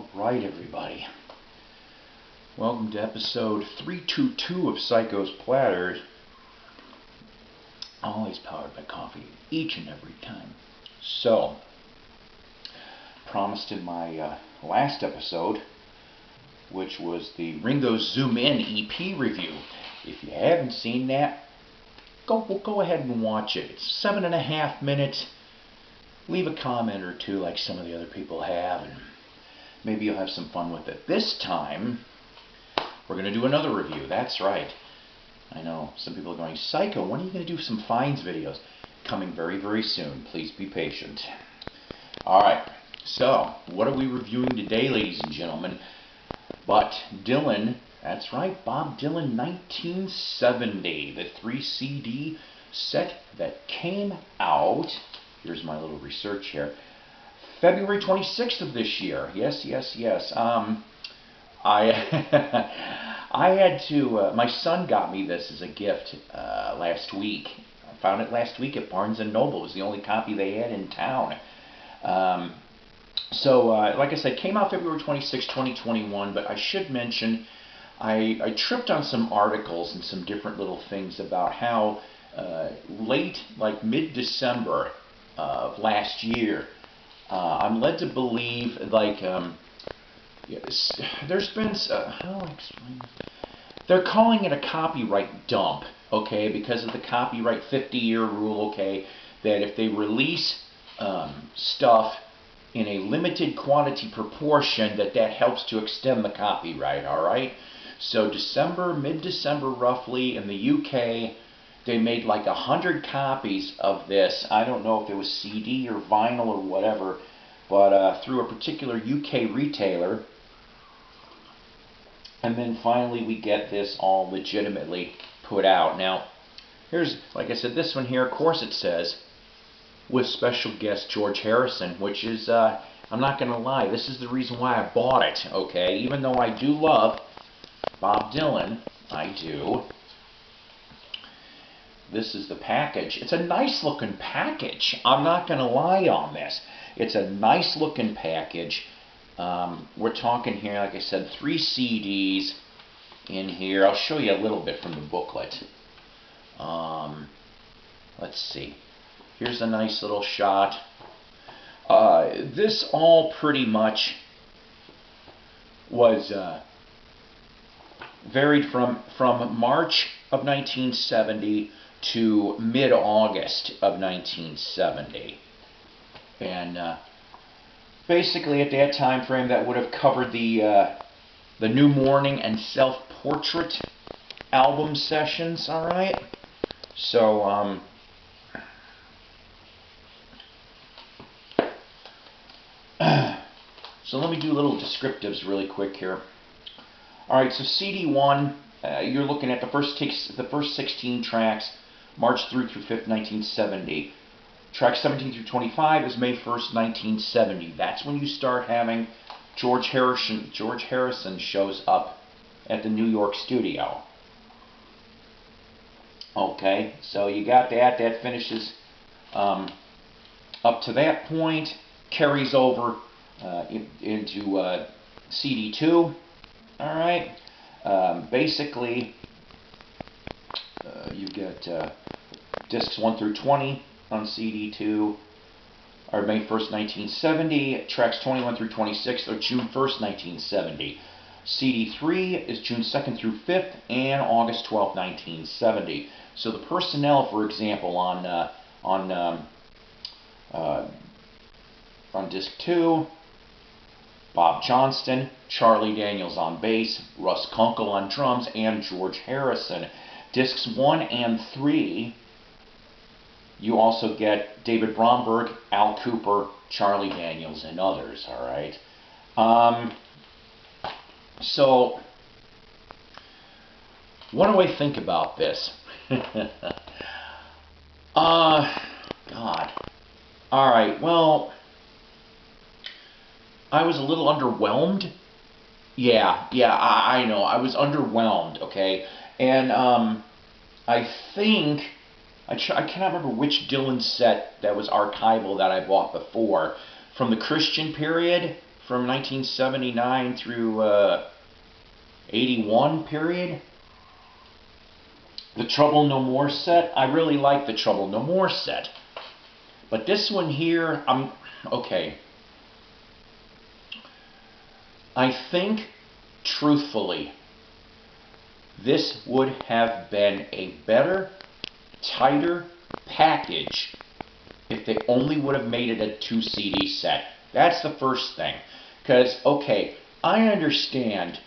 Alright, everybody. Welcome to episode 322 of Psycho's Platters. Always powered by coffee, each and every time. So, promised in my last episode, which was the Ringo Zoom In EP review. If you haven't seen that, go ahead and watch it. It's 7.5 minutes. Leave a comment or two like some of the other people have, and maybe you'll have some fun with it. This time, we're going to do another review. That's right. I know, some people are going, Psycho, when are you going to do some finds videos? Coming very, very soon. Please be patient. Alright, so, what are we reviewing today, ladies and gentlemen? But Dylan, that's right, Bob Dylan 1970, the 3 CD set that came out, here's my little research here, February 26th of this year. Yes. I had to, my son got me this as a gift last week. I found it last week at Barnes & Noble. It was the only copy they had in town. Like I said, came out February 26, 2021, but I should mention, I tripped on some articles and some different little things about how late, like mid-December of last year, I'm led to believe, like, yes, there's been, how do I explain? They're calling it a copyright dump, okay, because of the copyright 50-year rule, okay, that if they release stuff in a limited quantity proportion, that helps to extend the copyright, alright? So mid-December roughly, in the UK, they made like 100 copies of this. I don't know if it was CD or vinyl or whatever, but through a particular UK retailer. And then finally we get this all legitimately put out. Now, here's, like I said, this one here, of course it says, with special guest George Harrison, which is, I'm not going to lie, this is the reason why I bought it, okay? Even though I do love Bob Dylan, I do. This is the package. It's a nice looking package. I'm not going to lie on this. It's a nice looking package. We're talking here, like I said, 3 CDs in here. I'll show you a little bit from the booklet. Let's see. Here's a nice little shot. This all pretty much was varied from March of 1970 to mid-August of 1970. And basically at that time frame that would have covered the New Morning and Self-Portrait album sessions, alright? So, so let me do little descriptives really quick here. Alright, so CD1, you're looking at the first 16 tracks, March 3 through 5th, 1970. Track 17 through 25 is May 1st, 1970. That's when you start having George Harrison shows up at the New York studio. Okay, so you got that. That finishes up to that point, carries over into CD2. All right. Basically, you get discs 1 through 20 on CD2 are May 1st, 1970. Tracks 21 through 26 are June 1st, 1970. CD3 is June 2nd through 5th and August 12th, 1970. So the personnel, for example, on disc 2, Bob Johnston, Charlie Daniels on bass, Russ Kunkel on drums, and George Harrison. Discs 1 and 3, you also get David Bromberg, Al Cooper, Charlie Daniels, and others, alright? So, what do I think about this? God. Alright, well, I was a little underwhelmed. Yeah, I know. I was underwhelmed, okay? And I think, I cannot remember which Dylan set that was archival that I bought before. From the Christian period, from 1979 through 81 period. The Trouble No More set, I really like the Trouble No More set. But this one here, okay. I think, truthfully, this would have been a better, tighter package if they only would have made it a 2 CD set. That's the first thing. Because, okay, I understand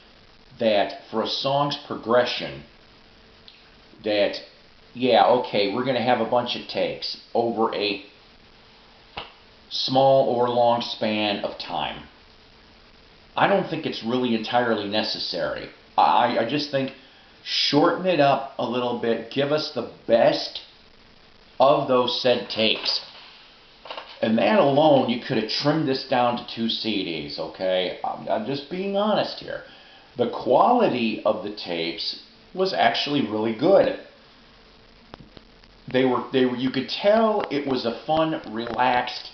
that for a song's progression, that, yeah, okay, we're going to have a bunch of takes over a small or long span of time. I don't think it's really entirely necessary. I just think shorten it up a little bit, give us the best of those said takes. And that alone, you could have trimmed this down to 2 CDs, okay? I'm just being honest here. The quality of the tapes was actually really good. You could tell it was a fun, relaxed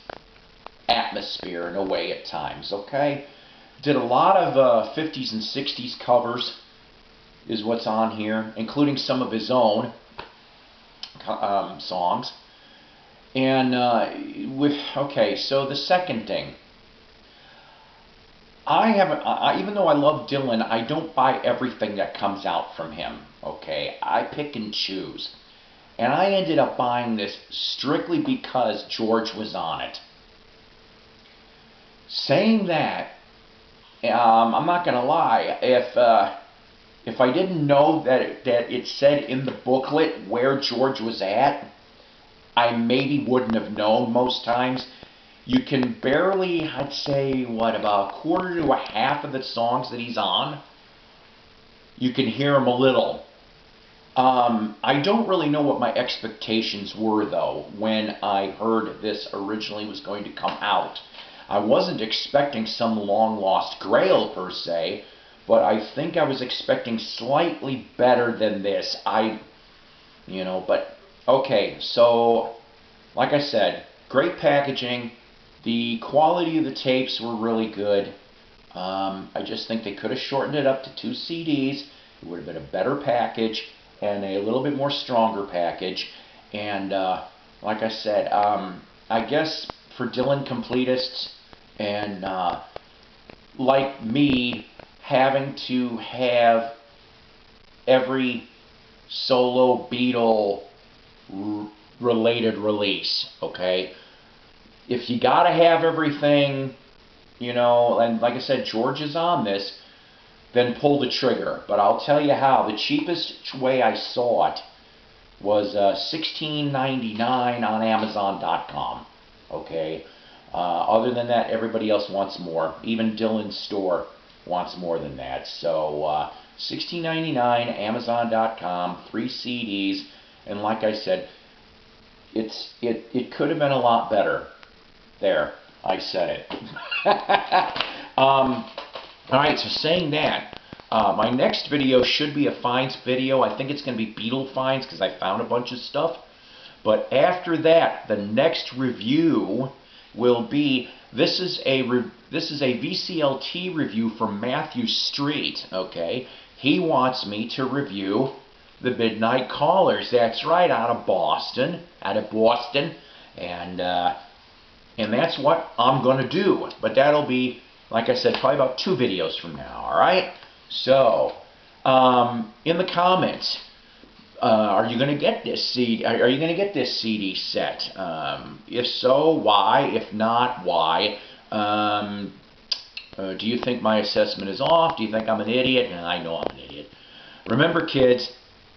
atmosphere in a way at times, okay? Did a lot of 50s and 60s covers is what's on here, including some of his own songs. And okay, so the second thing, even though I love Dylan, I don't buy everything that comes out from him, okay? I pick and choose. And I ended up buying this strictly because George was on it. Saying that, I'm not going to lie, if I didn't know that it said in the booklet where George was at, I maybe wouldn't have known most times. You can barely, I'd say, what, about a quarter to a half of the songs that he's on, you can hear him a little. I don't really know what my expectations were, though, when I heard this originally was going to come out. I wasn't expecting some long-lost grail, per se, but I think I was expecting slightly better than this. But, okay, so, like I said, great packaging. The quality of the tapes were really good. I just think they could have shortened it up to 2 CDs. It would have been a better package and a little bit more stronger package. And, like I said, I guess for Dylan completists and like me, having to have every solo Beatle related release, okay? If you gotta have everything, and like I said, George is on this, then pull the trigger. But I'll tell you how, the cheapest way I saw it was $16.99 on Amazon.com, okay? Other than that, everybody else wants more. Even Dylan's store wants more than that. So $16.99, Amazon.com, 3 CDs, and like I said, it could have been a lot better. There, I said it. Alright, so saying that, my next video should be a finds video. I think it's going to be Beatle finds because I found a bunch of stuff. But after that, the next review will be, this is a VCLT review from Matthew Street, okay? He wants me to review the Midnight Callers. That's right, out of Boston. And that's what I'm going to do. But that'll be, like I said, probably about 2 videos from now, alright? So, in the comments, are you going to get this CD? Are you going to get this CD set? If so, why? If not, why? Do you think my assessment is off? Do you think I'm an idiot? And I know I'm an idiot. Remember, kids,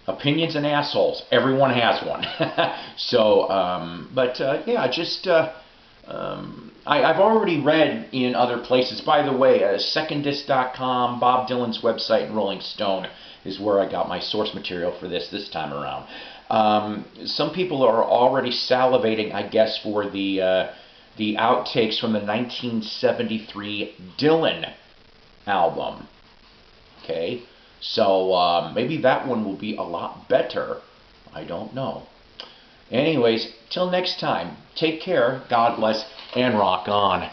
opinions and assholes. Everyone has one. So, yeah, just I've already read in other places. By the way, secondisc.com, Bob Dylan's website, and Rolling Stone is where I got my source material for this time around. Some people are already salivating, I guess, for the outtakes from the 1973 Dylan album. Okay, so maybe that one will be a lot better. I don't know. Anyways, till next time, take care, God bless, and rock on.